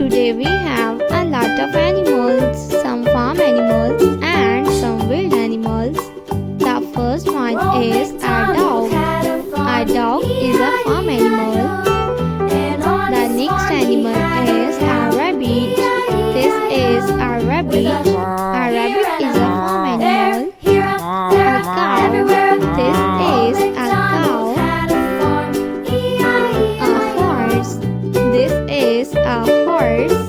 Today we have a lot of animals, some farm animals and some wild animals. The first one is a dog. A dog is a farm animal. The next animal is a rabbit. This is a rabbit. A rabbit is a farm animal. A cow. This is a cow. A horse. This is a horse.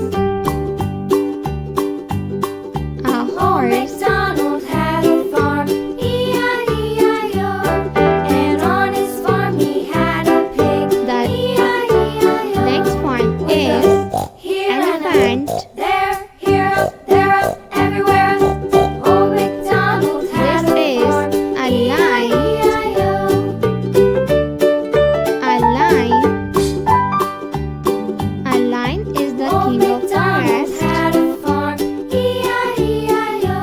A horse. MacDonald had a farm, E-I-E-I-O, and on his farm he had a pig, The E-I-E-I-O. next one is Here and elephant. there, here up, there up, everywhere. Old MacDonald had This a is farm, a lion. E-I-E-I-O. A lion. A lion is the Old king of MacDonald forest. had a farm, E-I-E-I-O,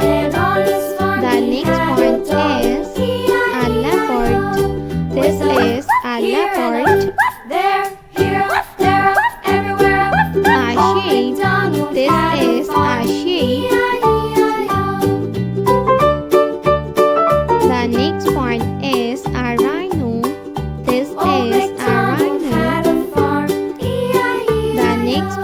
and on his farm The he next had one a dog, is a E-I-E-I-O. leopard. This is a Here and leopard. there, here, there, everywhere. A sheep. This is a sheep. The next one is a rhino. This is a rhino. The next